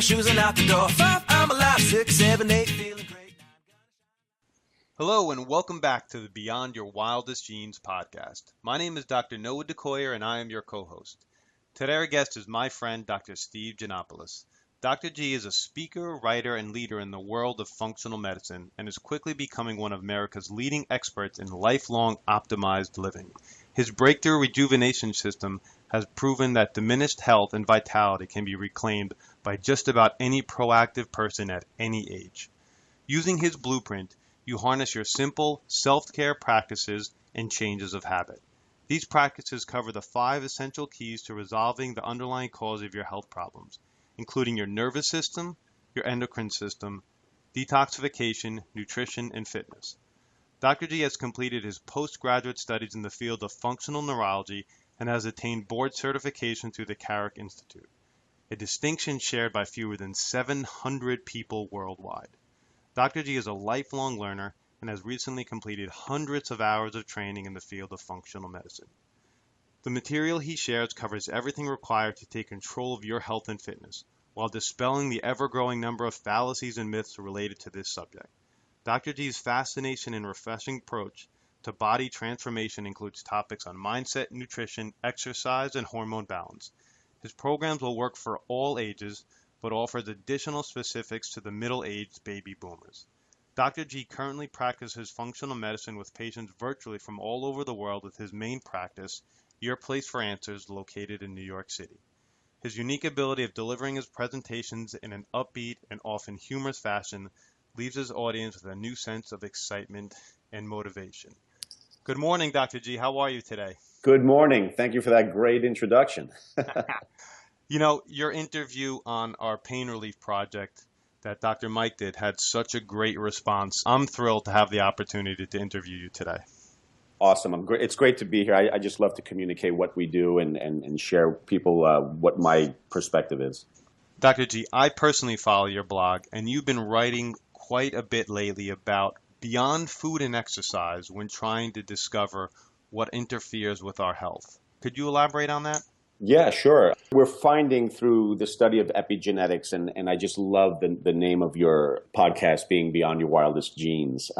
shoes and out the door. 5, I'm alive. 6, 7, 8, feeling great. Hello and welcome back to the Beyond Your Wildest Genes podcast. My name is Dr. Noah DeCoyer and I am your co-host. Today our guest is my friend Dr. Steve Geanopulos. Dr. G is a speaker, writer, and leader in the world of functional medicine and is quickly becoming one of America's leading experts in lifelong optimized living. His breakthrough rejuvenation system has proven that diminished health and vitality can be reclaimed by just about any proactive person at any age. Using his blueprint, you harness your simple self-care practices and changes of habit. These practices cover the 5 essential keys to resolving the underlying cause of your health problems, including your nervous system, your endocrine system, detoxification, nutrition, and fitness. Dr. G has completed his postgraduate studies in the field of functional neurology and has attained board certification through the Carrick Institute, a distinction shared by fewer than 700 people worldwide. Dr. G is a lifelong learner and has recently completed hundreds of hours of training in the field of functional medicine. The material he shares covers everything required to take control of your health and fitness, while dispelling the ever-growing number of fallacies and myths related to this subject. Dr. G's fascination and refreshing approach to body transformation includes topics on mindset, nutrition, exercise, and hormone balance. His programs will work for all ages, but offers additional specifics to the middle-aged baby boomers. Dr. G currently practices functional medicine with patients virtually from all over the world with his main practice, Your Place for Answers, located in New York City. His unique ability of delivering his presentations in an upbeat and often humorous fashion leaves his audience with a new sense of excitement and motivation. Good morning, Dr. G. How are you today? Good morning. Thank you for that great introduction. You know, your interview on our pain relief project that Dr. Mike did had such a great response. I'm thrilled to have the opportunity to interview you today. Awesome. It's great to be here. I just love to communicate what we do and share people what my perspective is. Dr. G, I personally follow your blog, and you've been writing quite a bit lately about beyond food and exercise when trying to discover what interferes with our health. Could you elaborate on that? Yeah, sure. We're finding through the study of epigenetics, and I just love the name of your podcast being Beyond Your Wildest Genes,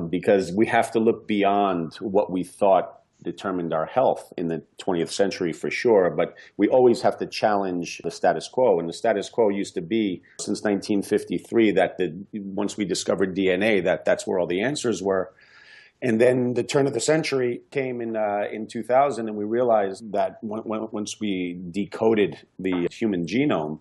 because we have to look beyond what we thought determined our health in the 20th century for sure, but we always have to challenge the status quo. And the status quo used to be, since 1953, that once we discovered DNA, that's where all the answers were. And then the turn of the century came in 2000, and we realized that once we decoded the human genome,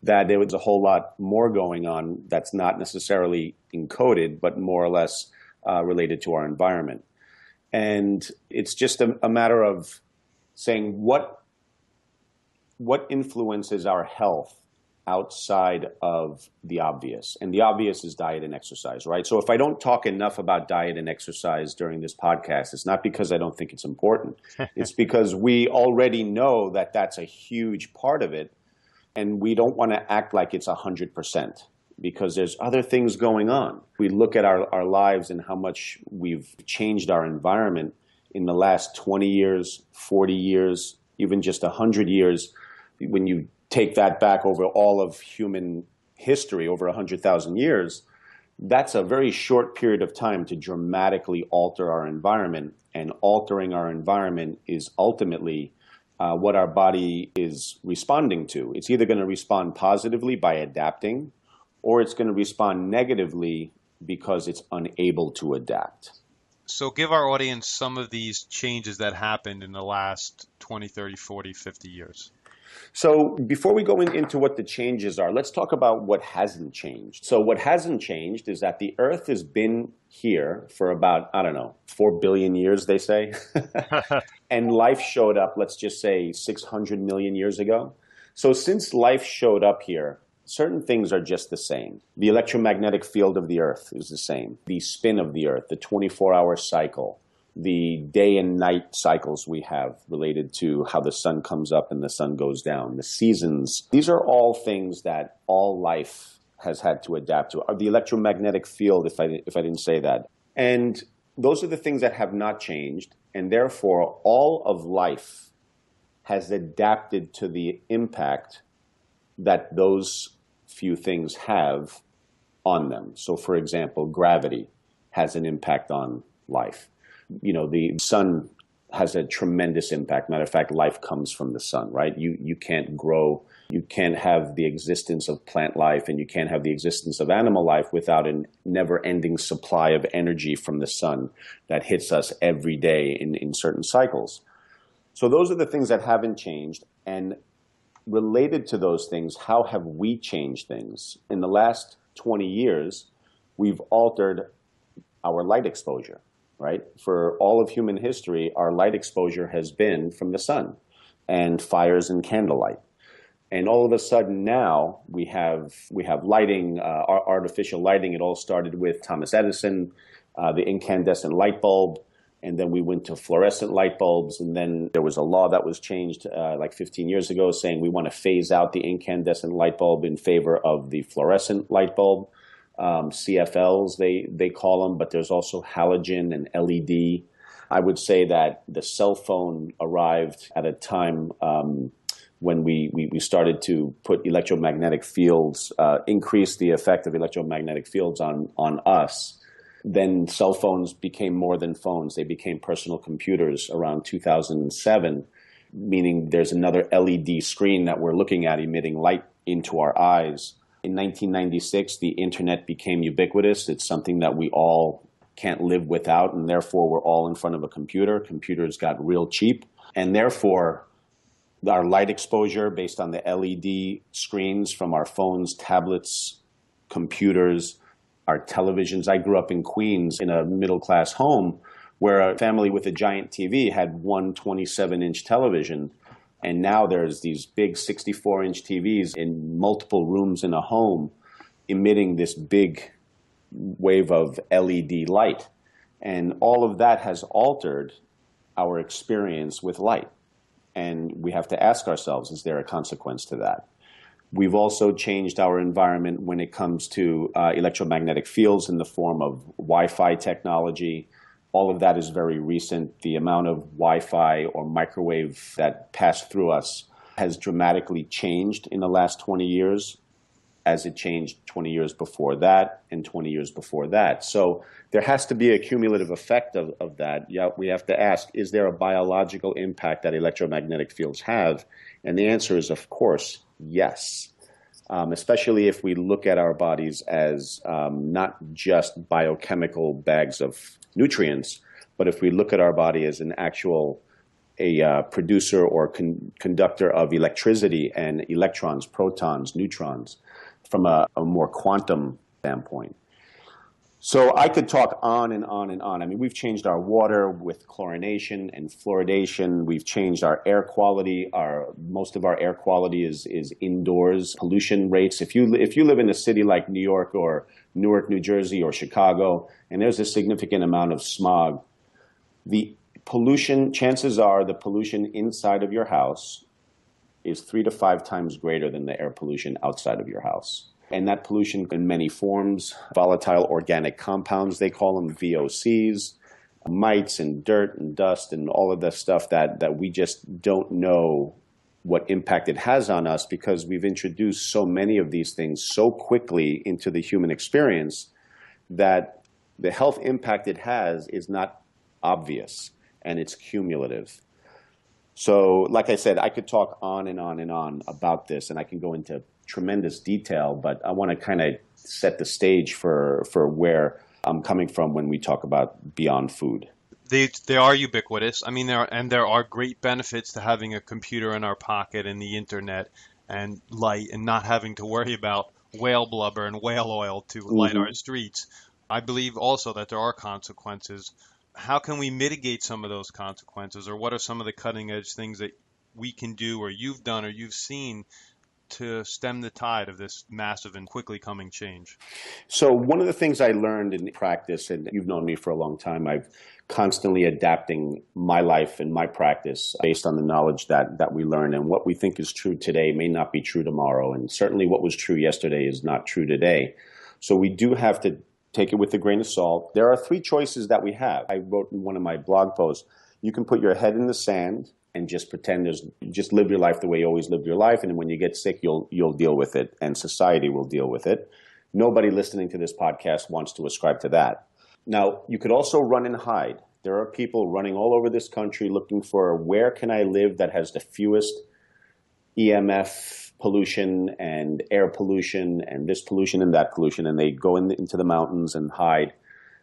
that there was a whole lot more going on that's not necessarily encoded, but more or less related to our environment. And it's just a matter of saying what influences our health outside of the obvious. And the obvious is diet and exercise, right? So if I don't talk enough about diet and exercise during this podcast, it's not because I don't think it's important. It's because we already know that that's a huge part of it. And we don't want to act like it's 100%, because there's other things going on. We look at our lives and how much we've changed our environment in the last 20 years, 40 years, even just 100 years. When you take that back over all of human history, over 100,000 years, that's a very short period of time to dramatically alter our environment. And altering our environment is ultimately what our body is responding to. It's either going to respond positively by adapting, or it's going to respond negatively because it's unable to adapt. So give our audience some of these changes that happened in the last 20, 30, 40, 50 years. So before we go into what the changes are, let's talk about what hasn't changed. So what hasn't changed is that the Earth has been here for about, 4 billion years, they say. And life showed up, let's just say, 600 million years ago. So since life showed up here, certain things are just the same. The electromagnetic field of the Earth is the same. The spin of the Earth, the 24-hour cycle, the day and night cycles we have related to how the sun comes up and the sun goes down, the seasons. These are all things that all life has had to adapt to. The electromagnetic field, if I didn't say that. And those are the things that have not changed. And therefore, all of life has adapted to the impact that those few things have on them. So, for example, gravity has an impact on life. The sun has a tremendous impact. Matter of fact, life comes from the sun, right? You can't grow, you can't have the existence of plant life, and you can't have the existence of animal life without a never-ending supply of energy from the sun that hits us every day in certain cycles. So those are the things that haven't changed. And related to those things, how have we changed things? In the last 20 years, we've altered our light exposure. Right? For all of human history, our light exposure has been from the sun and fires and candlelight. And all of a sudden now we have lighting, artificial lighting. It all started with Thomas Edison, the incandescent light bulb, and then we went to fluorescent light bulbs. And then there was a law that was changed like 15 years ago saying we want to phase out the incandescent light bulb in favor of the fluorescent light bulb. CFLs, they call them, but there's also halogen and LED. I would say that the cell phone arrived at a time when we started to put electromagnetic fields, increase the effect of electromagnetic fields on us. Then cell phones became more than phones. They became personal computers around 2007, meaning there's another LED screen that we're looking at emitting light into our eyes. In 1996, the internet became ubiquitous. It's something that we all can't live without, and therefore we're all in front of a computer. Computers got real cheap, and therefore our light exposure based on the LED screens from our phones, tablets, computers, our televisions. I grew up in Queens in a middle-class home where a family with a giant TV had one 27-inch television. And now there's these big 64-inch TVs in multiple rooms in a home emitting this big wave of LED light. And all of that has altered our experience with light. And we have to ask ourselves, is there a consequence to that? We've also changed our environment when it comes to electromagnetic fields in the form of Wi-Fi technology. All of that is very recent. The amount of Wi-Fi or microwave that passed through us has dramatically changed in the last 20 years, as it changed 20 years before that and 20 years before that. So there has to be a cumulative effect of that. Yeah, we have to ask, is there a biological impact that electromagnetic fields have? And the answer is, of course, yes. Especially if we look at our bodies as not just biochemical bags of nutrients, but if we look at our body as an actual producer or conductor of electricity and electrons, protons, neutrons, from a more quantum standpoint. So I could talk on and on and on. I mean, we've changed our water with chlorination and fluoridation. We've changed our air quality. Most of our air quality is indoors. Pollution rates. If you live in a city like New York or Newark, New Jersey, or Chicago, and there's a significant amount of smog, the pollution, chances are the pollution inside of your house is 3 to 5 times greater than the air pollution outside of your house. And that pollution in many forms, volatile organic compounds, they call them VOCs, mites and dirt and dust and all of the stuff that we just don't know what impact it has on us because we've introduced so many of these things so quickly into the human experience that the health impact it has is not obvious and it's cumulative. So like I said, I could talk on and on and on about this, and I can go into tremendous detail, but I want to kind of set the stage for where I'm coming from when we talk about beyond food. They are ubiquitous. I mean, there are great benefits to having a computer in our pocket and the internet and light and not having to worry about whale blubber and whale oil to light our streets. I believe also that there are consequences. How can we mitigate some of those consequences, or what are some of the cutting edge things that we can do or you've done or you've seen to stem the tide of this massive and quickly coming change? So one of the things I learned in practice, and you've known me for a long time, I've constantly adapting my life and my practice based on the knowledge that we learn. And what we think is true today may not be true tomorrow. And certainly what was true yesterday is not true today. So we do have to take it with a grain of salt. There are 3 choices that we have. I wrote in one of my blog posts, you can put your head in the sand and just pretend just live your life the way you always lived your life. And when you get sick, you'll deal with it, and society will deal with it. Nobody listening to this podcast wants to ascribe to that. Now, you could also run and hide. There are people running all over this country looking for where can I live that has the fewest EMF pollution and air pollution and this pollution and that pollution, and they go into the mountains and hide.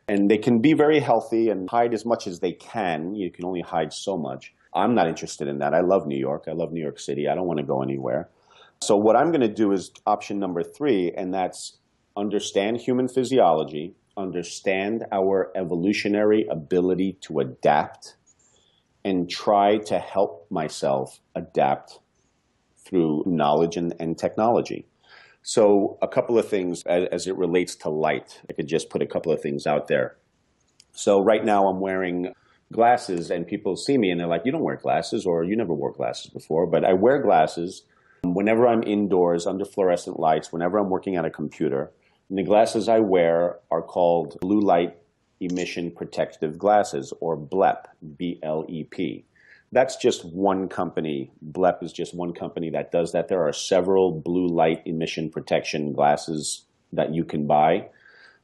And they can be very healthy and hide as much as they can. You can only hide so much. I'm not interested in that. I love New York. I love New York City. I don't want to go anywhere. So what I'm going to do is option number 3, and that's understand human physiology, understand our evolutionary ability to adapt, and try to help myself adapt through knowledge and technology. So a couple of things as it relates to light. I could just put a couple of things out there. So right now I'm wearing glasses, and people see me and they're like, you don't wear glasses, or you never wore glasses before. But I wear glasses whenever I'm indoors under fluorescent lights, whenever I'm working at a computer. And the glasses I wear are called blue light emission protective glasses, or BLEP, B-L-E-P. That's just one company. BLEP is just one company that does that. There are several blue light emission protection glasses that you can buy.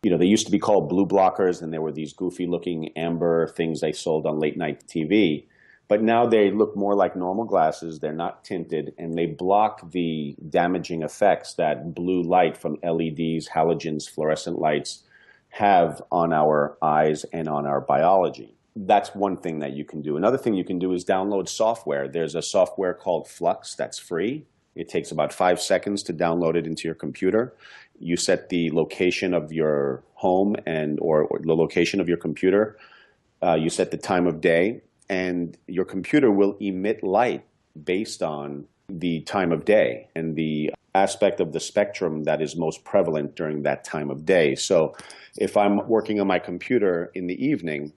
You know, they used to be called blue blockers, and there were these goofy looking amber things they sold on late night TV. But now they look more like normal glasses. They're not tinted, and they block the damaging effects that blue light from LEDs, halogens, fluorescent lights have on our eyes and on our biology. That's one thing that you can do. Another thing you can do is download software. There's a software called Flux that's free. It takes about 5 seconds to download it into your computer. You set the location of your home or the location of your computer. You set the time of day, and your computer will emit light based on the time of day and the aspect of the spectrum that is most prevalent during that time of day. So if I'm working on my computer in the evening,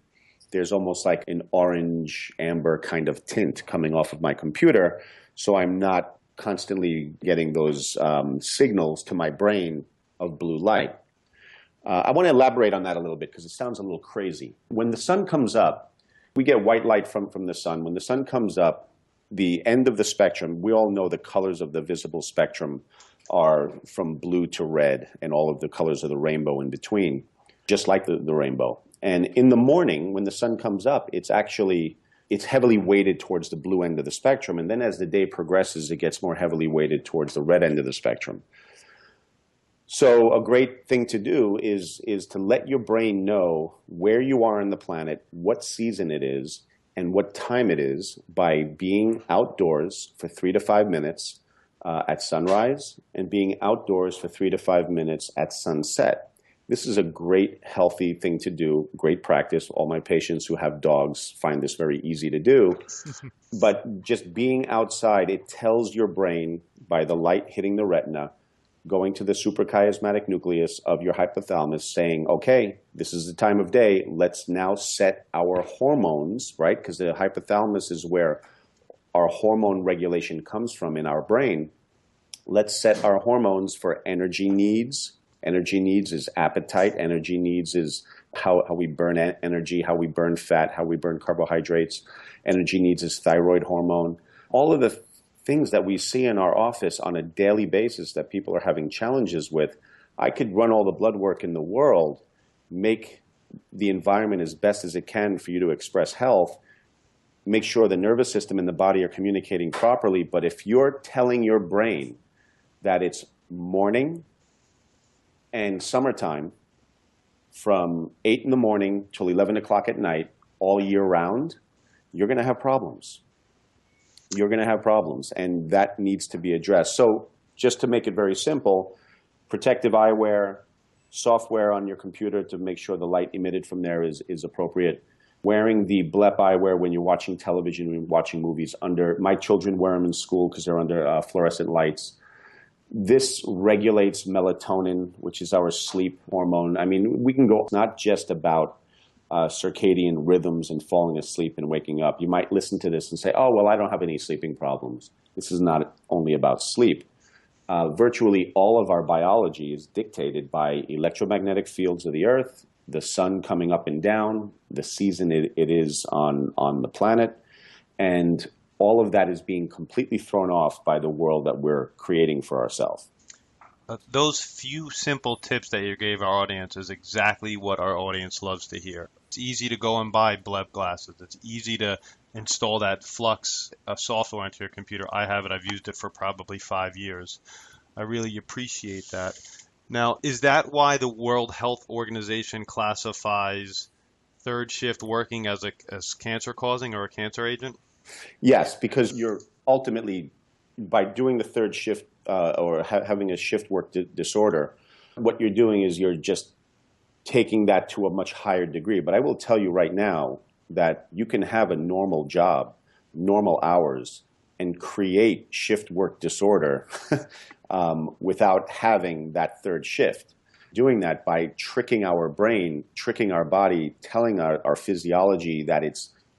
there's almost like an orange amber kind of tint coming off of my computer. So I'm not constantly getting those signals to my brain of blue light. I want to elaborate on that a little bit because it sounds a little crazy. When the sun comes up, we get white light from the sun. When the sun comes up, the end of the spectrum, we all know the colors of the visible spectrum are from blue to red and all of the colors of the rainbow in between, just like the rainbow. And in the morning, when the sun comes up, it's heavily weighted towards the blue end of the spectrum. And then as the day progresses, it gets more heavily weighted towards the red end of the spectrum. So a great thing to do is to let your brain know where you are on the planet, what season it is, and what time it is by being outdoors for 3 to 5 minutes at sunrise and being outdoors for 3 to 5 minutes at sunset. This is a great, healthy thing to do, great practice. All my patients who have dogs find this very easy to do. But just being outside, it tells your brain by the light hitting the retina, going to the suprachiasmatic nucleus of your hypothalamus, saying, okay, this is the time of day. Let's now set our hormones, right? Because the hypothalamus is where our hormone regulation comes from in our brain. Let's set our hormones for energy needs. Energy needs is appetite. Energy needs is how we burn energy, how we burn fat, how we burn carbohydrates. Energy needs is thyroid hormone. All of the things that we see in our office on a daily basis that people are having challenges with, I could run all the blood work in the world, make the environment as best as it can for you to express health, make sure the nervous system and the body are communicating properly. But if you're telling your brain that it's morning and summertime from 8 in the morning till 11 o'clock at night all year round, you're going to have problems. You're going to have problems, and that needs to be addressed. So just to make it very simple, protective eyewear, software on your computer to make sure the light emitted from there is appropriate. Wearing the BLEP eyewear when you're watching television, when you're watching movies. My children wear them in school because they're under fluorescent lights. This regulates melatonin, which is our sleep hormone. I mean, we can go not just about circadian rhythms and falling asleep and waking up. You might listen to this and say, oh, well, I don't have any sleeping problems. This is not only about sleep. Virtually all of our biology is dictated by electromagnetic fields of the Earth, the sun coming up and down, the season it is on the planet, and all of that is being completely thrown off by the world that we're creating for ourselves. Those few simple tips that you gave our audience is exactly what our audience loves to hear. It's easy to go and buy bleb glasses. It's easy to install that Flux software into your computer. I have it. I've used it for probably 5 years. I really appreciate that. Now, is that why the World Health Organization classifies third shift working as cancer causing or a cancer agent? Yes, because you're ultimately, by doing the third shift or having a shift work disorder, what you're doing is you're just taking that to a much higher degree. But I will tell you right now that you can have a normal job, normal hours, and create shift work disorder without having that third shift. Doing that by tricking our brain, tricking our body, telling our physiology that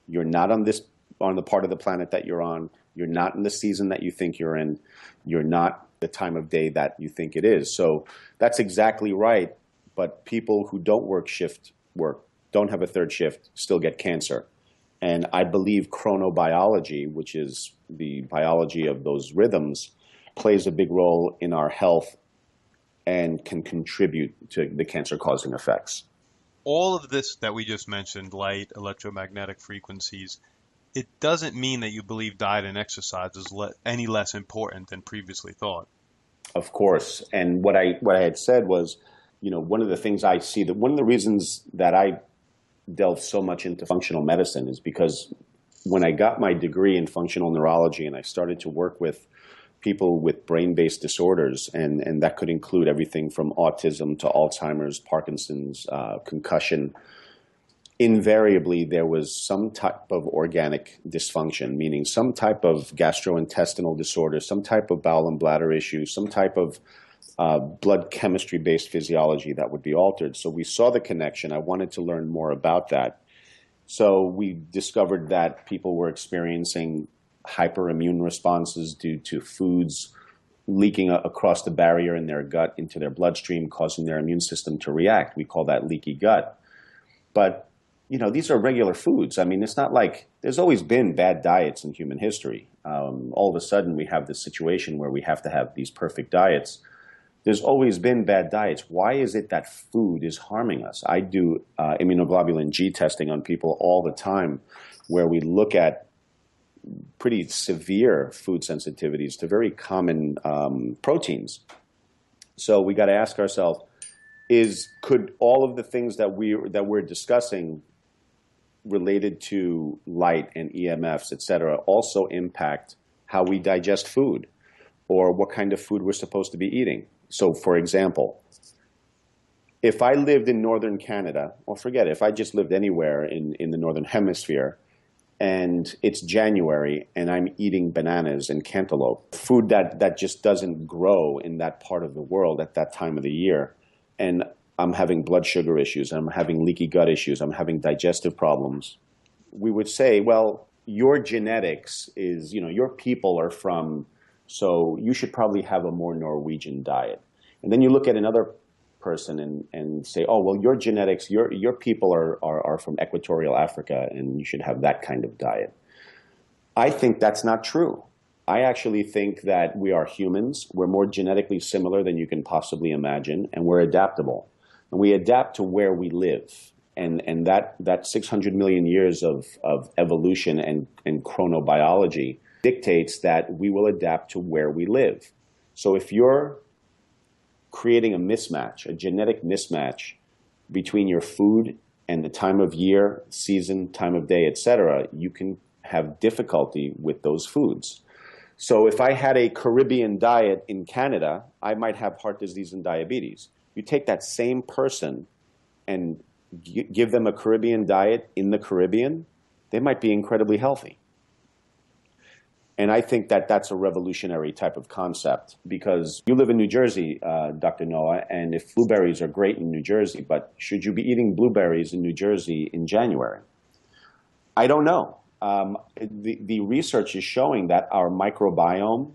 you're not on the part of the planet that you're on, you're not in the season that you think you're in, you're not the time of day that you think it is. So that's exactly right. But people who don't work shift work, don't have a third shift, still get cancer. And I believe chronobiology, which is the biology of those rhythms, plays a big role in our health and can contribute to the cancer-causing effects. All of this that we just mentioned, light, electromagnetic frequencies, it doesn't mean that you believe diet and exercise is any less important than previously thought. Of course. And what I had said was, one of the things I see, that one of the reasons that I delve so much into functional medicine is because when I got my degree in functional neurology and I started to work with people with brain-based disorders, and that could include everything from autism to Alzheimer's, Parkinson's, concussion, invariably there was some type of organic dysfunction, meaning some type of gastrointestinal disorder, some type of bowel and bladder issue, some type of blood chemistry-based physiology that would be altered. So we saw the connection. I wanted to learn more about that. So we discovered that people were experiencing hyperimmune responses due to foods leaking across the barrier in their gut into their bloodstream, causing their immune system to react. We call that leaky gut. But, these are regular foods. I mean, it's not like there's always been bad diets in human history. All of a sudden, we have this situation where we have to have these perfect diets. There's always been bad diets. Why is it that food is harming us? I do immunoglobulin G testing on people all the time where we look at pretty severe food sensitivities to very common proteins. So we got to ask ourselves, could all of the things that we're discussing related to light and EMFs, et cetera, also impact how we digest food or what kind of food we're supposed to be eating? So, for example, if I lived in northern Canada, or forget it, if I just lived anywhere in the northern hemisphere, and it's January and I'm eating bananas and cantaloupe, food that just doesn't grow in that part of the world at that time of the year, and I'm having blood sugar issues, I'm having leaky gut issues, I'm having digestive problems, we would say, well, your genetics is, your people are from, so you should probably have a more Norwegian diet. And then you look at another person and say, oh, well, your genetics, your people are from equatorial Africa and you should have that kind of diet. I think that's not true. I actually think that we are humans. We're more genetically similar than you can possibly imagine, and we're adaptable. And we adapt to where we live. And that 600 million years of evolution and chronobiology dictates that we will adapt to where we live. So if you're creating a mismatch, a genetic mismatch between your food and the time of year, season, time of day, etc., you can have difficulty with those foods. So if I had a Caribbean diet in Canada, I might have heart disease and diabetes. You take that same person and give them a Caribbean diet in the Caribbean, they might be incredibly healthy. And I think that that's a revolutionary type of concept because you live in New Jersey, Dr. Noah, and if blueberries are great in New Jersey, but should you be eating blueberries in New Jersey in January? I don't know. The research is showing that our microbiome,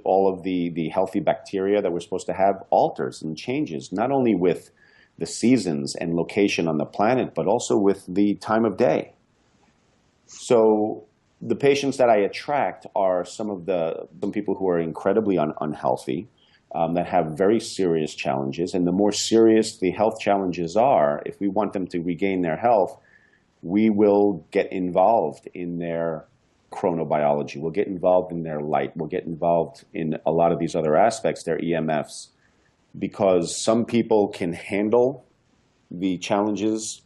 all of the healthy bacteria that we're supposed to have, alters and changes, not only with the seasons and location on the planet, but also with the time of day. So the patients that I attract are some people who are incredibly unhealthy, that have very serious challenges. And the more serious the health challenges are, if we want them to regain their health, we will get involved in their chronobiology. We'll get involved in their light. We'll get involved in a lot of these other aspects, their EMFs, because some people can handle the challenges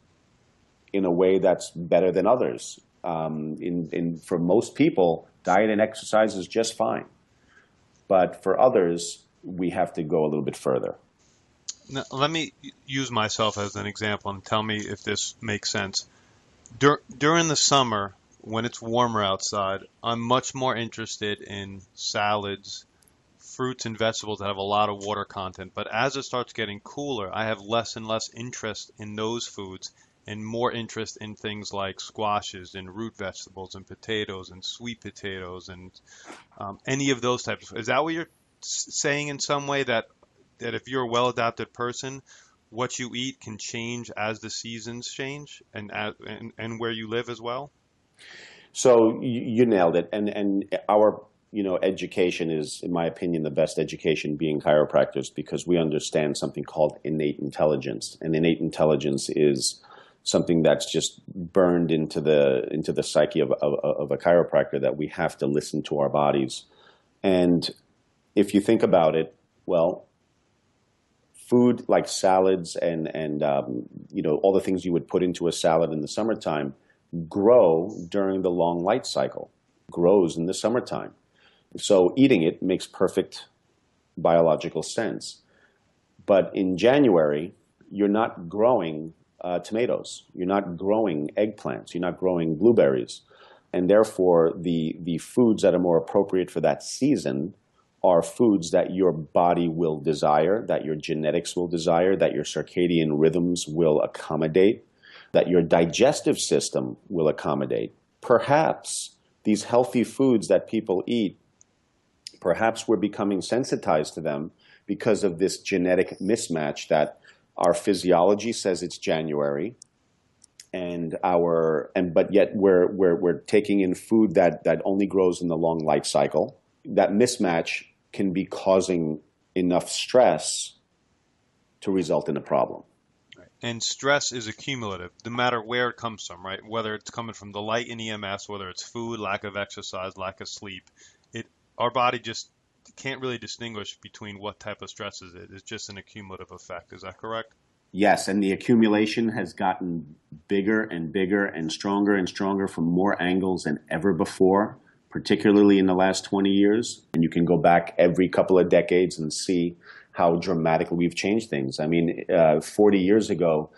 in a way that's better than others. For most people, diet and exercise is just fine. But for others, we have to go a little bit further. Now, let me use myself as an example and tell me if this makes sense. During the summer, when it's warmer outside, I'm much more interested in salads, fruits and vegetables that have a lot of water content. But as it starts getting cooler, I have less and less interest in those foods and more interest in things like squashes and root vegetables and potatoes and sweet potatoes and any of those types. Is that what you're saying in some way, that if you're a well-adapted person, what you eat can change as the seasons change and where you live as well? So you nailed it. And our education is, in my opinion, the best education being chiropractors, because we understand something called innate intelligence. And innate intelligence is something that's just burned into the psyche of a chiropractor, that we have to listen to our bodies. And if you think about it, well, food like salads and all the things you would put into a salad in the summertime grow during the long light cycle, grows in the summertime. So eating it makes perfect biological sense. But in January, you're not growing tomatoes, you're not growing eggplants, you're not growing blueberries. And therefore, the foods that are more appropriate for that season are foods that your body will desire, that your genetics will desire, that your circadian rhythms will accommodate, that your digestive system will accommodate. Perhaps these healthy foods that people eat, perhaps we're becoming sensitized to them because of this genetic mismatch that our physiology says it's January, but yet we're taking in food that only grows in the long light cycle. That mismatch can be causing enough stress to result in a problem. Right. And stress is accumulative, no matter where it comes from, right? Whether it's coming from the light in EMS, whether it's food, lack of exercise, lack of sleep, our body just can't really distinguish between what type of stress is it. It's just an accumulative effect. Is that correct? Yes, and the accumulation has gotten bigger and bigger and stronger from more angles than ever before, particularly in the last 20 years. And you can go back every couple of decades and see how dramatically we've changed things. I mean, 40 years ago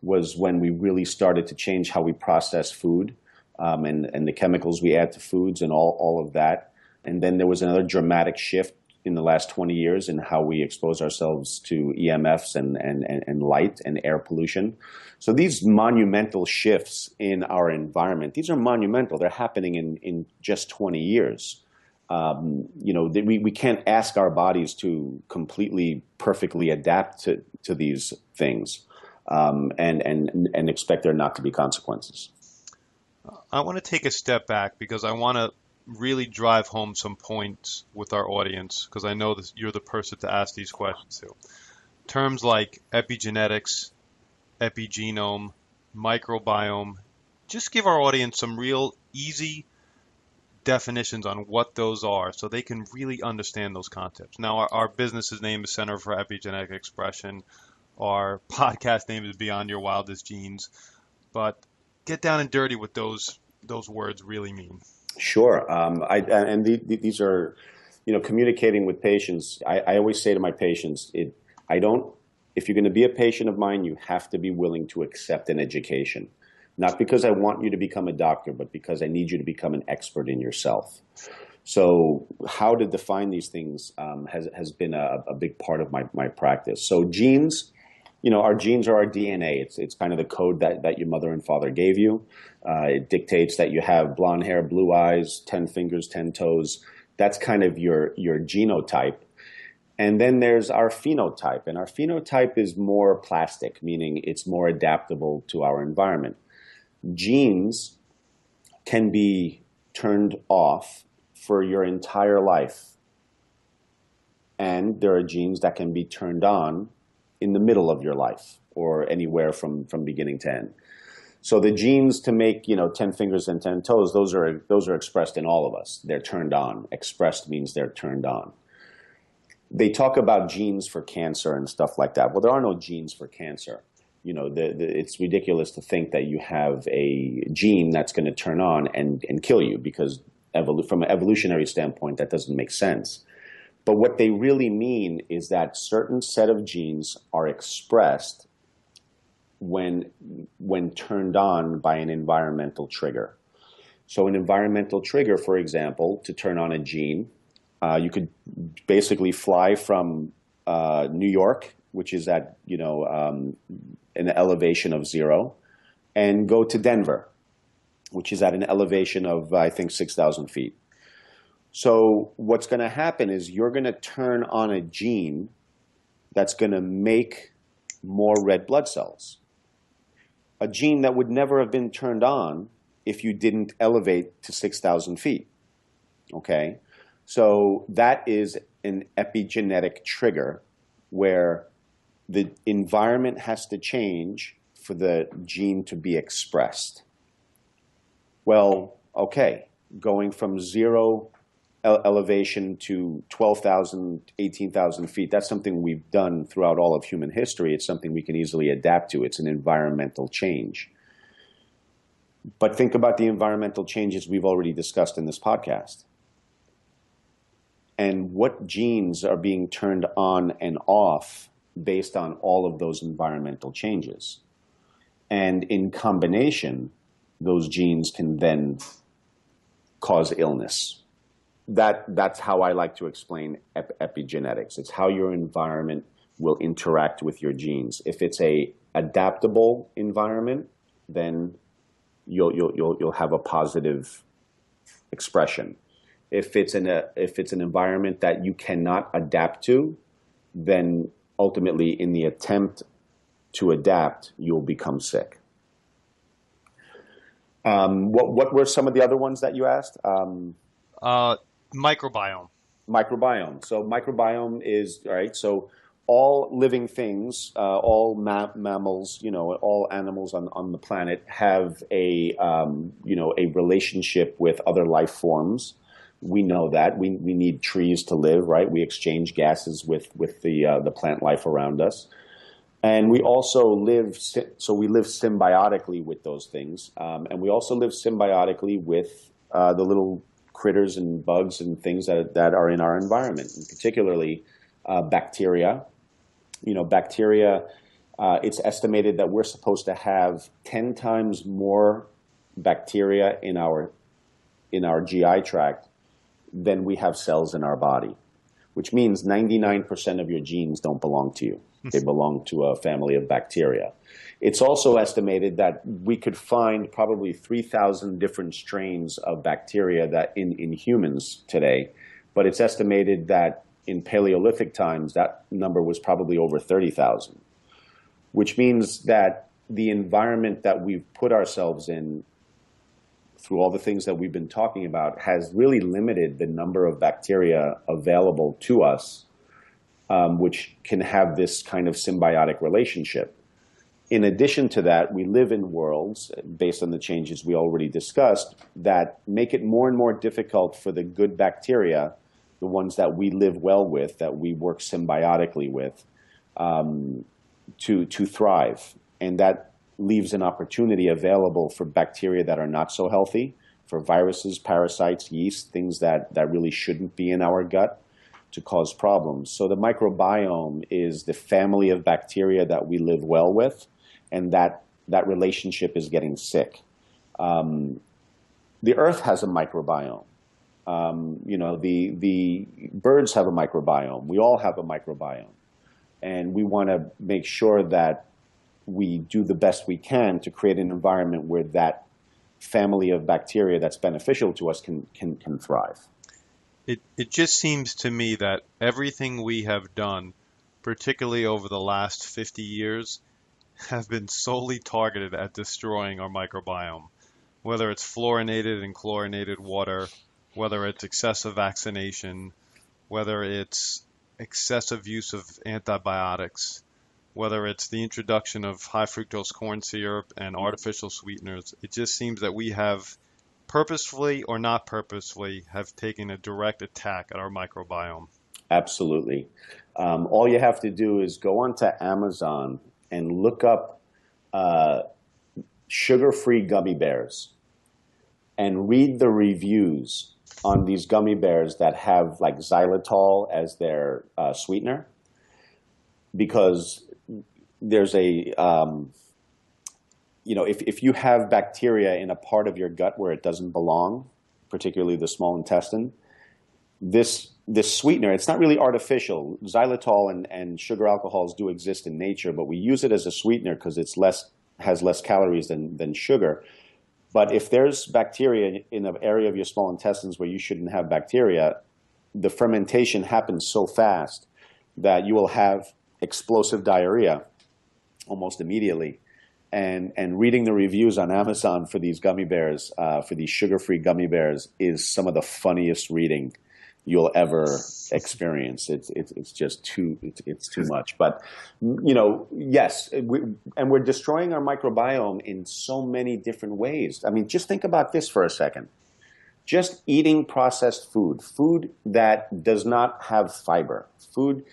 was when we really started to change how we process food, and the chemicals we add to foods and all of that. And then there was another dramatic shift in the last 20 years in how we expose ourselves to EMFs and light and air pollution. So these monumental shifts in our environment, these are monumental. They're happening in just 20 years. We can't ask our bodies to completely, perfectly adapt to these things and expect there not to be consequences. I want to take a step back because I want to really drive home some points with our audience, because I know that you're the person to ask these questions to. Terms like epigenetics, epigenome, microbiome, just give our audience some real easy definitions on what those are so they can really understand those concepts. Now, our business's name is Center for Epigenetic Expression. Our podcast name is Beyond Your Wildest Genes. But get down and dirty what those words really mean. Sure. These are, communicating with patients. I always say to my patients, if you're going to be a patient of mine, you have to be willing to accept an education. Not because I want you to become a doctor, but because I need you to become an expert in yourself. So how to define these things has been a big part of my practice. So genes, our genes are our DNA. It's kind of the code that your mother and father gave you. It dictates that you have blonde hair, blue eyes, 10 fingers, 10 toes. That's kind of your genotype. And then there's our phenotype. And our phenotype is more plastic, meaning it's more adaptable to our environment. Genes can be turned off for your entire life. And there are genes that can be turned on in the middle of your life or anywhere from beginning to end. So the genes to make, 10 fingers and 10 toes, those are expressed in all of us. They're turned on. Expressed means they're turned on. They talk about genes for cancer and stuff like that. Well, there are no genes for cancer. It's ridiculous to think that you have a gene that's going to turn on and kill you, because from an evolutionary standpoint, that doesn't make sense. But what they really mean is that certain set of genes are expressed when turned on by an environmental trigger. So an environmental trigger, for example, to turn on a gene, you could basically fly from New York, which is at an elevation of 0, and go to Denver, which is at an elevation of, I think, 6,000 feet. So what's going to happen is you're going to turn on a gene that's going to make more red blood cells. A gene that would never have been turned on if you didn't elevate to 6,000 feet. Okay? So that is an epigenetic trigger where the environment has to change for the gene to be expressed. Well, okay, going from 0 elevation to 12,000, 18,000 feet, that's something we've done throughout all of human history. It's something we can easily adapt to. It's an environmental change. But think about the environmental changes we've already discussed in this podcast. And what genes are being turned on and off based on all of those environmental changes. And in combination, those genes can then cause illness. That's how I like to explain epigenetics. It's how your environment will interact with your genes. If it's a adaptable environment, then you'll have a positive expression. If it's an environment that you cannot adapt to, then ultimately in the attempt to adapt, you'll become sick. What were some of the other ones that you asked? Microbiome. Microbiome. So microbiome is, all right, so all living things, all mammals, all animals on the planet have a relationship with other life forms. We know that. We need trees to live, right? We exchange gases with the plant life around us. And we also live symbiotically with those things. And we also live symbiotically with the little critters and bugs and things that are in our environment, and particularly bacteria. Bacteria, it's estimated that we're supposed to have 10 times more bacteria in our GI tract than we have cells in our body, which means 99% of your genes don't belong to you. They belong to a family of bacteria. It's also estimated that we could find probably 3,000 different strains of bacteria that in humans today, but it's estimated that in Paleolithic times, that number was probably over 30,000, which means that the environment that we've put ourselves in through all the things that we've been talking about has really limited the number of bacteria available to us, which can have this kind of symbiotic relationship. In addition to that, we live in worlds, based on the changes we already discussed, that make it more and more difficult for the good bacteria, the ones that we live well with, that we work symbiotically with, to thrive. And that leaves an opportunity available for bacteria that are not so healthy, for viruses, parasites, yeast, things that really shouldn't be in our gut, to cause problems. So the microbiome is the family of bacteria that we live well with, and that relationship is getting sick. The earth has a microbiome. The birds have a microbiome. We all have a microbiome. And we want to make sure that we do the best we can to create an environment where that family of bacteria that's beneficial to us can thrive. It just seems to me that everything we have done, particularly over the last 50 years, have been solely targeted at destroying our microbiome. whether it's fluorinated and chlorinated water, whether it's excessive vaccination, whether it's excessive use of antibiotics, whether it's the introduction of high fructose corn syrup and artificial sweeteners. It just seems that we have, purposefully or not purposefully, have taken a direct attack at our microbiome. Absolutely. All you have to do is go onto Amazon and look up sugar-free gummy bears and read the reviews on these gummy bears that have like xylitol as their sweetener, because there's a, if you have bacteria in a part of your gut where it doesn't belong, particularly the small intestine, this sweetener, it's not really artificial. Xylitol and sugar alcohols do exist in nature, but we use it as a sweetener because has less calories than sugar. But if there's bacteria in an area of your small intestines where you shouldn't have bacteria, the fermentation happens so fast that you will have explosive diarrhea almost immediately. And reading the reviews on Amazon for these gummy bears, for these sugar-free gummy bears, is some of the funniest reading you'll ever experience. It's just too much. But yes, we're destroying our microbiome in so many different ways. I mean, just think about this for a second. Just eating processed food that does not have fiber, food.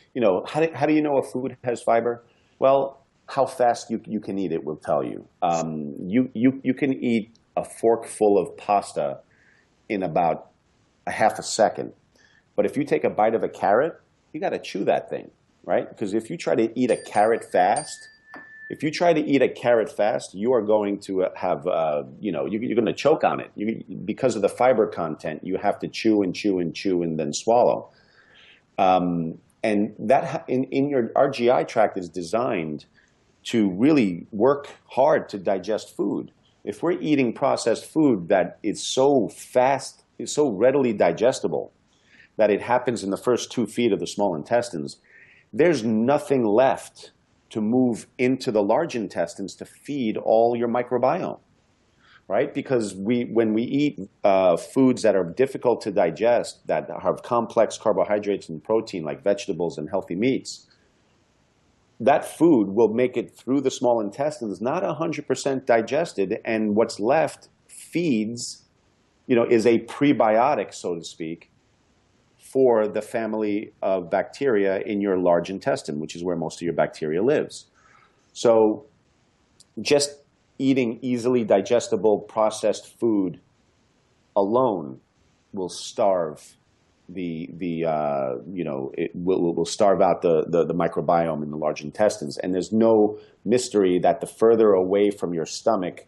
How do you know a food has fiber? Well, how fast you can eat it will tell you. You can eat a fork full of pasta in about a half a second. But if you take a bite of a carrot, you got to chew that thing, right? Because if you try to eat a carrot fast, you are going to have, you're going to choke on it. Because of the fiber content, you have to chew and chew and chew and then swallow. And that our GI tract is designed to really work hard to digest food. If we're eating processed food that is so fast, is so readily digestible, that it happens in the first 2 feet of the small intestines, there's nothing left to move into the large intestines to feed all your microbiome, right? Because when we eat foods that are difficult to digest, that have complex carbohydrates and protein like vegetables and healthy meats, that food will make it through the small intestines, not 100% digested, and what's left feeds, is a prebiotic, so to speak, for the family of bacteria in your large intestine, which is where most of your bacteria lives. So just eating easily digestible processed food alone will starve it will starve out the microbiome in the large intestines. And there's no mystery that the further away from your stomach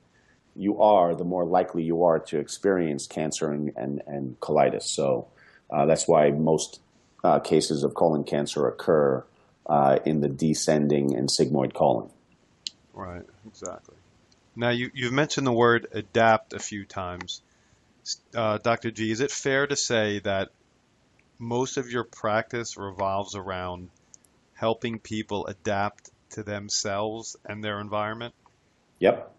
you are, the more likely you are to experience cancer and colitis. So that's why most cases of colon cancer occur in the descending and sigmoid colon. Right, exactly. Now, you've mentioned the word adapt a few times. Dr. G, is it fair to say that most of your practice revolves around helping people adapt to themselves and their environment? Yep.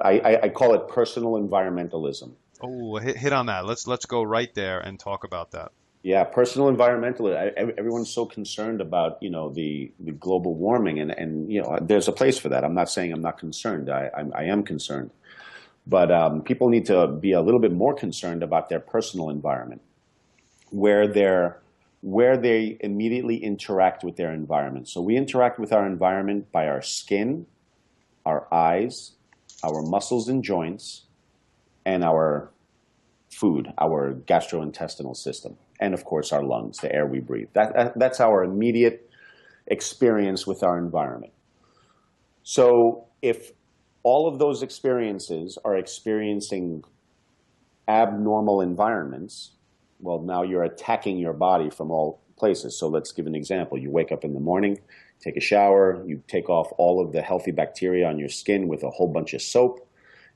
I call it personal environmentalism. Oh, hit on that. Let's go right there and talk about that. Yeah, personal environmentalism. Everyone's so concerned about the global warming, and there's a place for that. I'm not saying I'm not concerned. I am concerned, but people need to be a little bit more concerned about their personal environment, where they immediately interact with their environment. So we interact with our environment by our skin, our eyes, our muscles and joints, and our food, our gastrointestinal system, and of course our lungs, the air we breathe. That's our immediate experience with our environment. So if all of those experiences are experiencing abnormal environments, well, now you're attacking your body from all places. So let's give an example. You wake up in the morning, take a shower, you take off all of the healthy bacteria on your skin with a whole bunch of soap,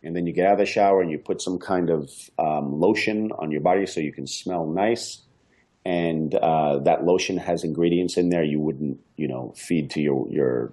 and then you get out of the shower and you put some kind of lotion on your body so you can smell nice. And that lotion has ingredients in there you wouldn't, feed to your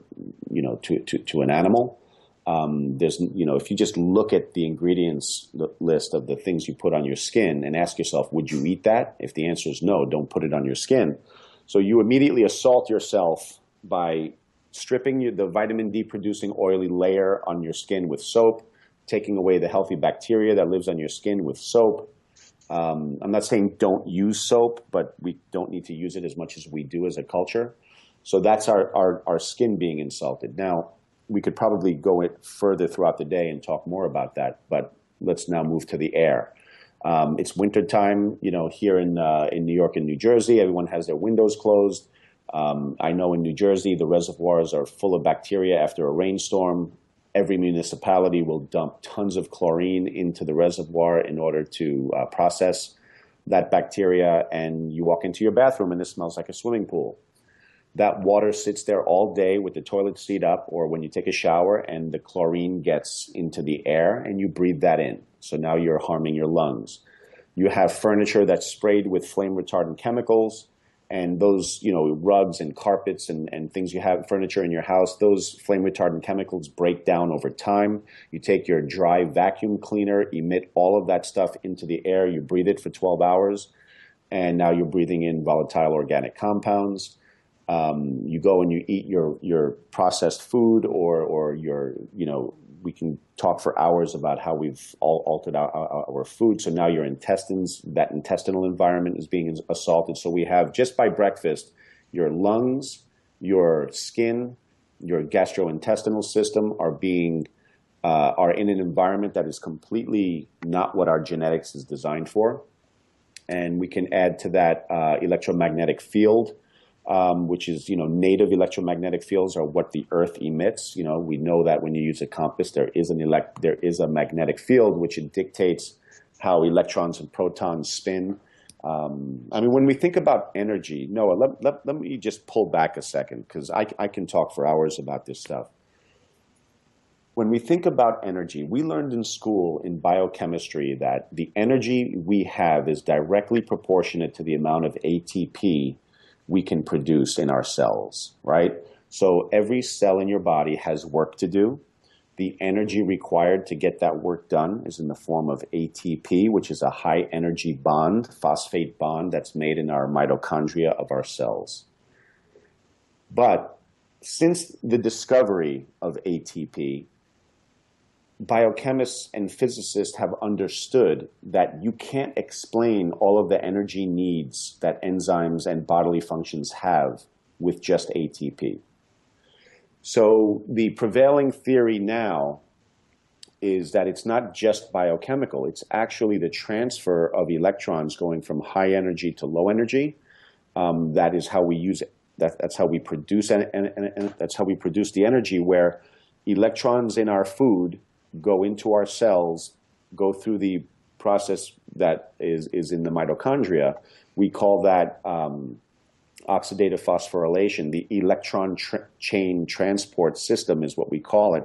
to an animal. There's, if you just look at the ingredients list of the things you put on your skin and ask yourself, would you eat that? If the answer is no, don't put it on your skin. So you immediately assault yourself by stripping the vitamin D producing oily layer on your skin with soap, taking away the healthy bacteria that lives on your skin with soap. I'm not saying don't use soap, but we don't need to use it as much as we do as a culture. So that's our skin being insulted. Now, we could probably go it further throughout the day and talk more about that, but let's now move to the air. It's wintertime, here in New York and New Jersey. Everyone has their windows closed. I know in New Jersey, the reservoirs are full of bacteria after a rainstorm. Every municipality will dump tons of chlorine into the reservoir in order to process that bacteria. And you walk into your bathroom and it smells like a swimming pool. That water sits there all day with the toilet seat up, or when you take a shower and the chlorine gets into the air and you breathe that in. So now you're harming your lungs. You have furniture that's sprayed with flame retardant chemicals, and those, rugs and carpets and things you have, furniture in your house, those flame retardant chemicals break down over time. You take your dry vacuum cleaner, emit all of that stuff into the air, you breathe it for 12 hours, and now you're breathing in volatile organic compounds. You go and you eat your processed food or your, we can talk for hours about how we've all altered our food. So now your intestines, that intestinal environment is being assaulted. So we have, just by breakfast, your lungs, your skin, your gastrointestinal system are in an environment that is completely not what our genetics is designed for. And we can add to that electromagnetic field, which is, native electromagnetic fields are what the Earth emits. We know that when you use a compass, there is a magnetic field, which it dictates how electrons and protons spin. When we think about energy, Noah, let me just pull back a second, because I can talk for hours about this stuff. When we think about energy, we learned in school in biochemistry that the energy we have is directly proportionate to the amount of ATP we can produce in our cells, right? So every cell in your body has work to do. The energy required to get that work done is in the form of ATP, which is a high energy bond, phosphate bond that's made in our mitochondria of our cells. But since the discovery of ATP, biochemists and physicists have understood that you can't explain all of the energy needs that enzymes and bodily functions have with just ATP. So the prevailing theory now is that it's not just biochemical, it's actually the transfer of electrons going from high energy to low energy. That is how we use it. That's how we produce, and that's how we produce the energy, where electrons in our food go into our cells, go through the process that is in the mitochondria. We call that oxidative phosphorylation. The electron chain transport system is what we call it.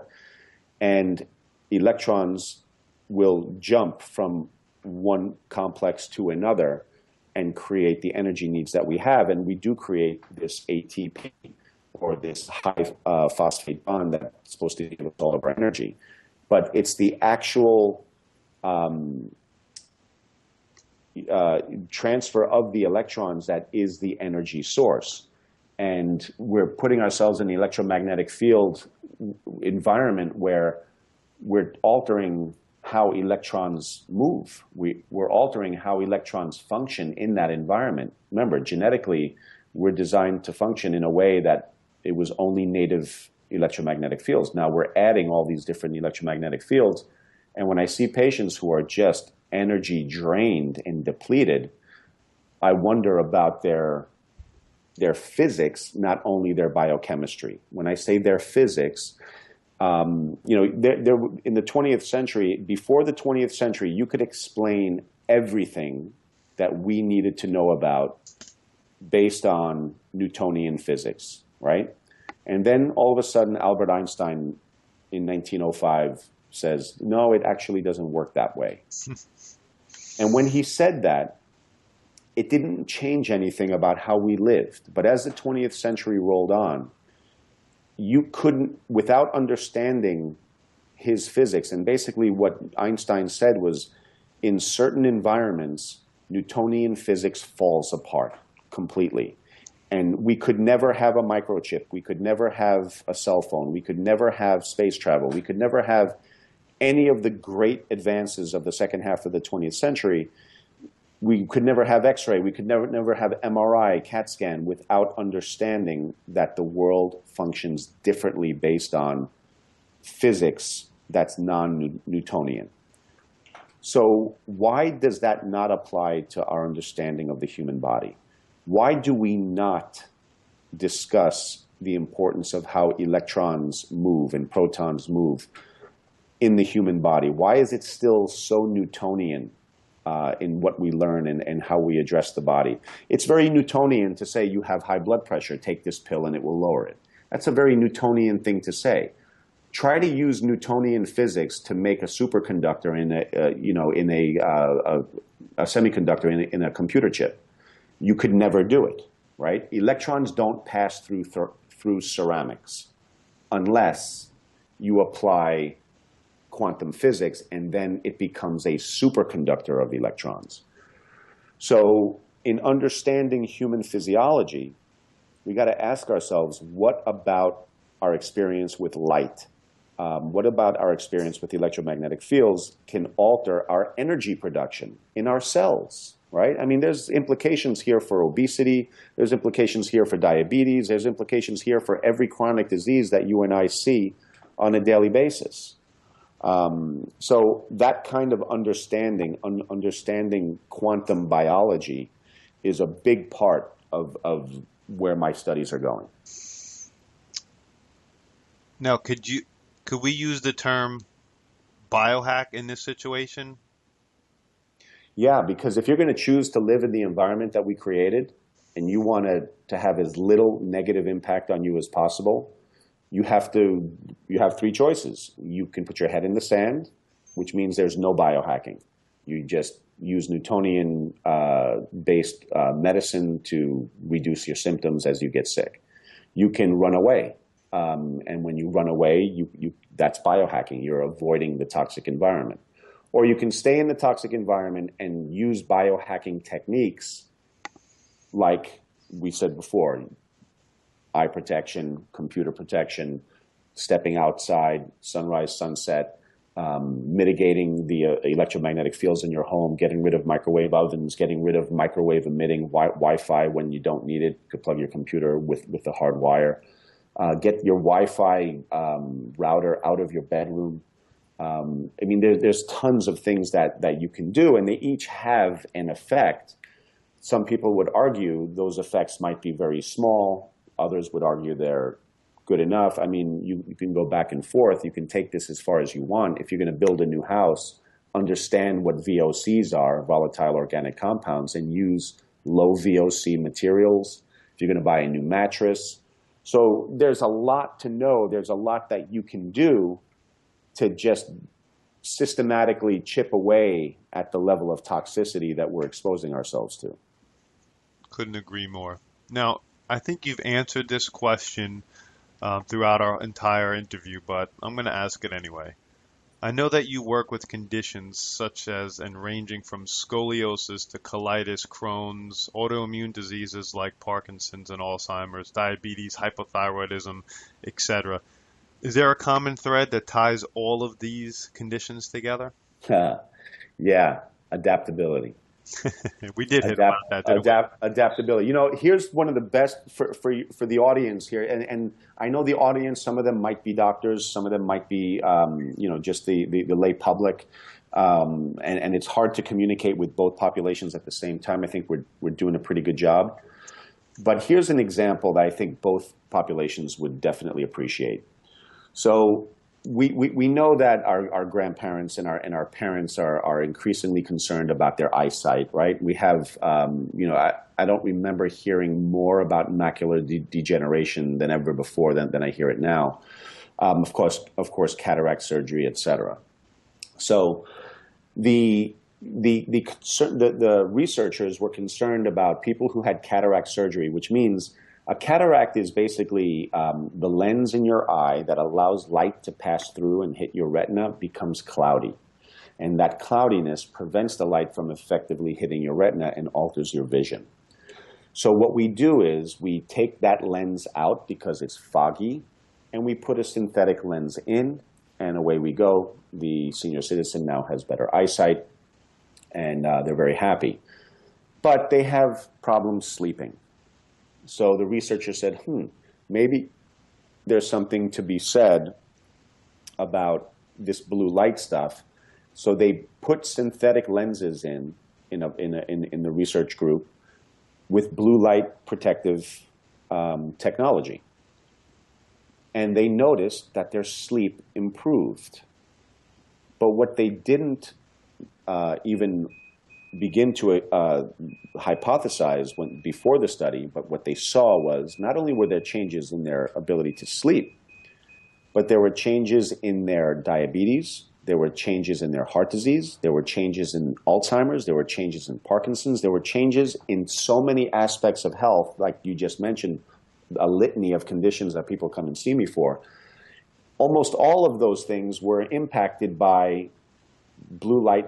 And electrons will jump from one complex to another and create the energy needs that we have. And we do create this ATP, or this high phosphate bond that's supposed to give us all of our energy. But it's the actual transfer of the electrons that is the energy source. And we're putting ourselves in the electromagnetic field environment where we're altering how electrons move. We're altering how electrons function in that environment. Remember, genetically, we're designed to function in a way that it was only native electromagnetic fields. Now we're adding all these different electromagnetic fields. And when I see patients who are just energy drained and depleted, I wonder about their physics, not only their biochemistry. When I say their physics, in the 20th century, before the 20th century, you could explain everything that we needed to know about based on Newtonian physics, right? And then all of a sudden, Albert Einstein in 1905 says, no, it actually doesn't work that way. And when he said that, it didn't change anything about how we lived. But as the 20th century rolled on, you couldn't, without understanding his physics. And basically what Einstein said was, in certain environments, Newtonian physics falls apart completely. And we could never have a microchip. We could never have a cell phone. We could never have space travel. We could never have any of the great advances of the second half of the 20th century. We could never have X-ray. We could never have MRI, CAT scan, without understanding that the world functions differently based on physics that's non-Newtonian. So why does that not apply to our understanding of the human body? Why do we not discuss the importance of how electrons move and protons move in the human body? Why is it still so Newtonian in what we learn and how we address the body? It's very Newtonian to say you have high blood pressure, take this pill and it will lower it. That's a very Newtonian thing to say. Try to use Newtonian physics to make a superconductor in a semiconductor in a computer chip. You could never do it, right? Electrons don't pass through ceramics unless you apply quantum physics, and then it becomes a superconductor of electrons. So in understanding human physiology, we got to ask ourselves, what about our experience with light? What about our experience with electromagnetic fields can alter our energy production in our cells, right? I mean, there's implications here for obesity. There's implications here for diabetes. There's implications here for every chronic disease that you and I see on a daily basis. So that kind of understanding quantum biology is a big part of where my studies are going. Now, could we use the term biohack in this situation? Yeah, because if you're going to choose to live in the environment that we created and you want to have as little negative impact on you as possible, you have three choices. You can put your head in the sand, which means there's no biohacking. You just use Newtonian based medicine to reduce your symptoms as you get sick. You can run away. And when you run away, that's biohacking. You're avoiding the toxic environment. Or you can stay in the toxic environment and use biohacking techniques like we said before, eye protection, computer protection, stepping outside, sunrise, sunset, mitigating the electromagnetic fields in your home, getting rid of microwave ovens, getting rid of microwave emitting Wi-Fi when you don't need it. You could plug your computer with the hard wire. Get your Wi-Fi router out of your bedroom. I mean, there's tons of things that you can do, and they each have an effect. Some people would argue those effects might be very small. Others would argue they're good enough. I mean, you can go back and forth. You can take this as far as you want. If you're going to build a new house, understand what VOCs are, volatile organic compounds, and use low VOC materials. If you're going to buy a new mattress. So there's a lot to know. There's a lot that you can do to just systematically chip away at the level of toxicity that we're exposing ourselves to. Couldn't agree more. Now, I think you've answered this question throughout our entire interview, but I'm going to ask it anyway. I know that you work with conditions such as and ranging from scoliosis to colitis, Crohn's, autoimmune diseases like Parkinson's and Alzheimer's, diabetes, hypothyroidism, etc. Is there a common thread that ties all of these conditions together? Yeah, adaptability. We did hit about that. Adaptability. You know, here's one of the best for the audience here, and I know the audience. Some of them might be doctors, some of them might be just the lay public, and it's hard to communicate with both populations at the same time. I think we're doing a pretty good job. But here's an example that I think both populations would definitely appreciate. So we know that our grandparents and our parents are increasingly concerned about their eyesight, right? We have, I don't remember hearing more about macular degeneration than ever before than I hear it now. Of course, cataract surgery, etc. So the researchers were concerned about people who had cataract surgery, which means A cataract is basically the lens in your eye that allows light to pass through and hit your retina becomes cloudy. And that cloudiness prevents the light from effectively hitting your retina and alters your vision. So what we do is we take that lens out because it's foggy, and we put a synthetic lens in, and away we go. The senior citizen now has better eyesight, and they're very happy. But they have problems sleeping. So the researcher said, maybe there's something to be said about this blue light stuff. So they put synthetic lenses in the research group with blue light protective technology. And they noticed that their sleep improved. But what they didn't even begin to hypothesize before the study, but what they saw was not only were there changes in their ability to sleep, but there were changes in their diabetes, there were changes in their heart disease, there were changes in Alzheimer's, there were changes in Parkinson's, there were changes in so many aspects of health, like you just mentioned, a litany of conditions that people come and see me for. Almost all of those things were impacted by blue light,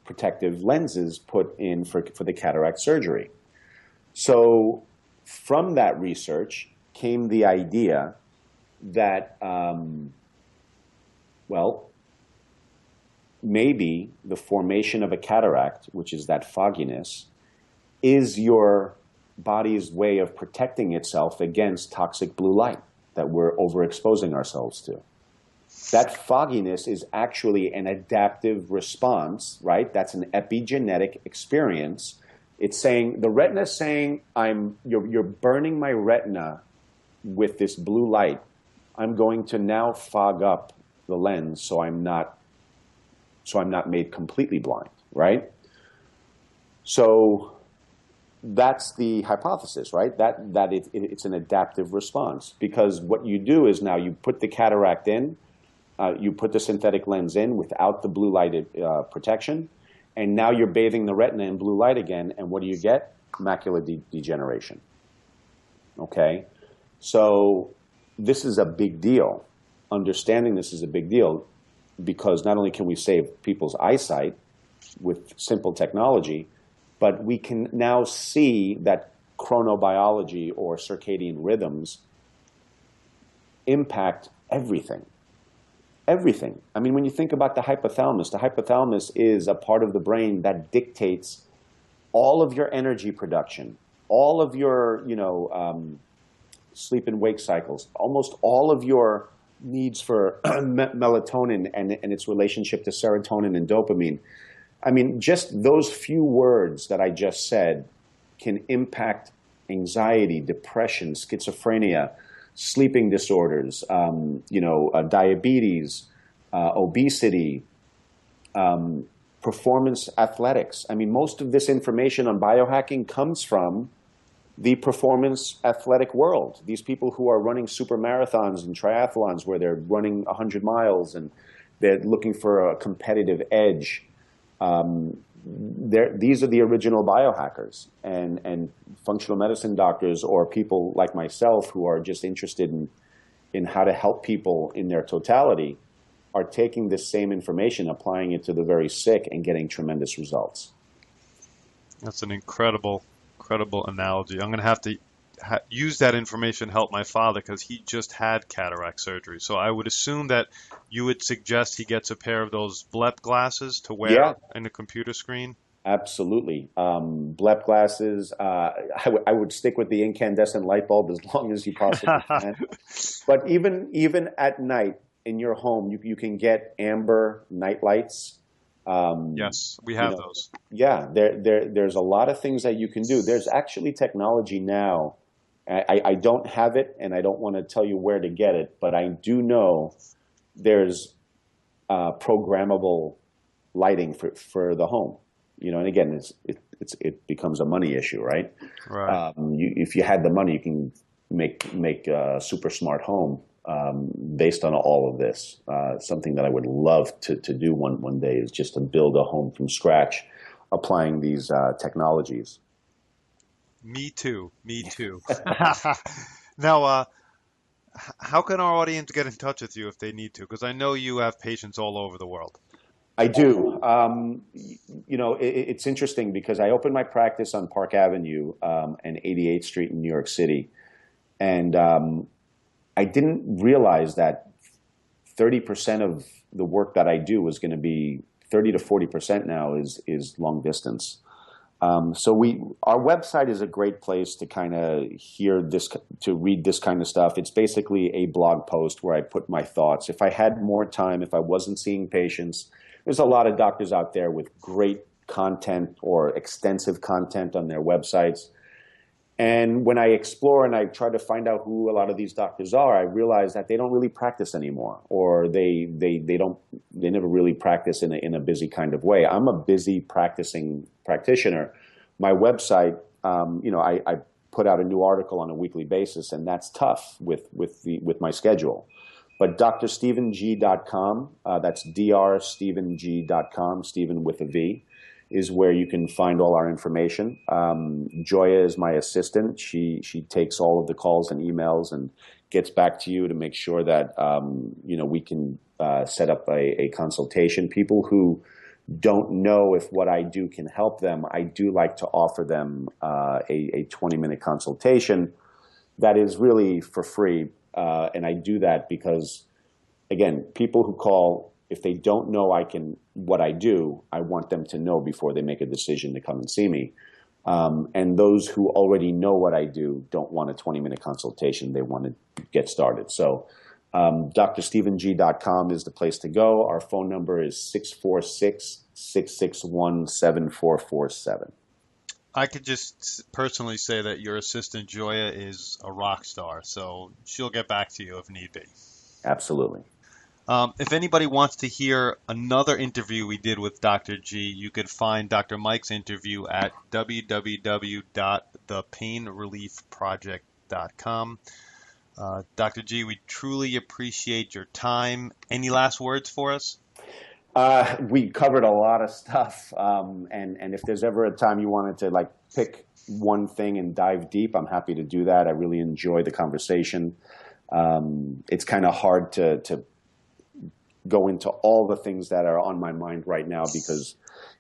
protective lenses put in for the cataract surgery. So from that research came the idea that, maybe the formation of a cataract, which is that fogginess, is your body's way of protecting itself against toxic blue light that we're overexposing ourselves to. That fogginess is actually an adaptive response, right? That's an epigenetic experience. It's saying, the retina is saying, you're burning my retina with this blue light. I'm going to now fog up the lens so I'm not made completely blind, right? So that's the hypothesis, right? That it's an adaptive response, because what you do is now you put the cataract in, you put the synthetic lens in without the blue light protection, and now you're bathing the retina in blue light again, and what do you get? Macular degeneration. Okay? So this is a big deal. Understanding this is a big deal, because not only can we save people's eyesight with simple technology, but we can now see that chronobiology or circadian rhythms impact everything. Everything. I mean, when you think about the hypothalamus is a part of the brain that dictates all of your energy production, all of your, sleep and wake cycles, almost all of your needs for melatonin and its relationship to serotonin and dopamine. I mean, just those few words that I just said can impact anxiety, depression, schizophrenia, sleeping disorders, diabetes, obesity, performance athletics. I mean, most of this information on biohacking comes from the performance athletic world. These people who are running super marathons and triathlons where they're running 100 miles and they're looking for a competitive edge. These are the original biohackers, and functional medicine doctors or people like myself who are just interested in how to help people in their totality are taking this same information, applying it to the very sick, and getting tremendous results. That's an incredible analogy. I'm going to have to use that information to help my father, because he just had cataract surgery. So I would assume that you would suggest he gets a pair of those blep glasses to wear in the computer screen? Absolutely. Blep glasses. I would stick with the incandescent light bulb as long as you possibly can. But even at night in your home, you can get amber night lights. Yes, we have those. Yeah, there's a lot of things that you can do. There's actually technology now. I don't have it, and I don't want to tell you where to get it, but I do know there's programmable lighting for the home. And again, it becomes a money issue, right? Right. If you had the money, you can make a super smart home based on all of this. Something that I would love to do one day is just to build a home from scratch, applying these technologies. Me too. Me too. Now, how can our audience get in touch with you if they need to? Because I know you have patients all over the world. I do. It's interesting because I opened my practice on Park Avenue and 88th Street in New York City. And I didn't realize that 30% of the work that I do was going to be 30 to 40% now is long distance. Our website is a great place to kind of to read this kind of stuff. It's basically a blog post where I put my thoughts. If I had more time, if I wasn't seeing patients, there's a lot of doctors out there with great content or extensive content on their websites. And when I explore and I try to find out who a lot of these doctors are, I realize that they don't really practice anymore, or they never really practice in a busy kind of way. I'm a busy practicing practitioner. My website, I put out a new article on a weekly basis, and that's tough with my schedule. But drsteveng.com, that's drsteveng.com, Stephen with a V, is where you can find all our information. Joya is my assistant. She takes all of the calls and emails and gets back to you to make sure that we can set up a consultation. People who don't know if what I do can help them, I do like to offer them a 20-minute consultation that is really for free. And I do that because, again, people who call, if they don't know what I do, I want them to know before they make a decision to come and see me. And those who already know what I do don't want a 20-minute consultation. They want to get started. So drsteveng.com is the place to go. Our phone number is 646-661-7447. I could just personally say that your assistant, Joya, is a rock star. So she'll get back to you if need be. Absolutely. If anybody wants to hear another interview we did with Dr. G, you could find Dr. Mike's interview at www.thepainreliefproject.com. Dr. G, we truly appreciate your time. Any last words for us? We covered a lot of stuff. And if there's ever a time you wanted to pick one thing and dive deep, I'm happy to do that. I really enjoy the conversation. It's kind of hard to go into all the things that are on my mind right now because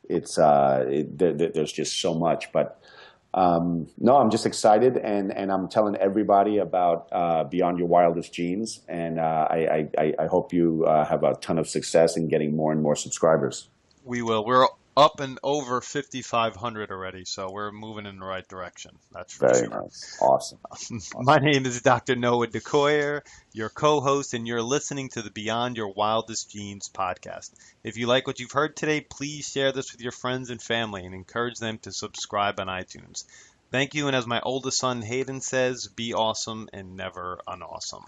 there's just so much. But no, I'm just excited, and I'm telling everybody about Beyond Your Wildest Genes, and I hope you have a ton of success in getting more and more subscribers. We will. We're up and over 5,500 already, so we're moving in the right direction. That's for Very sure. nice. Awesome. My name is Dr. Noah DeCoyer, your co-host, and you're listening to the Beyond Your Wildest Genes podcast. If you like what you've heard today, please share this with your friends and family and encourage them to subscribe on iTunes. Thank you, and as my oldest son Hayden says, be awesome and never unawesome.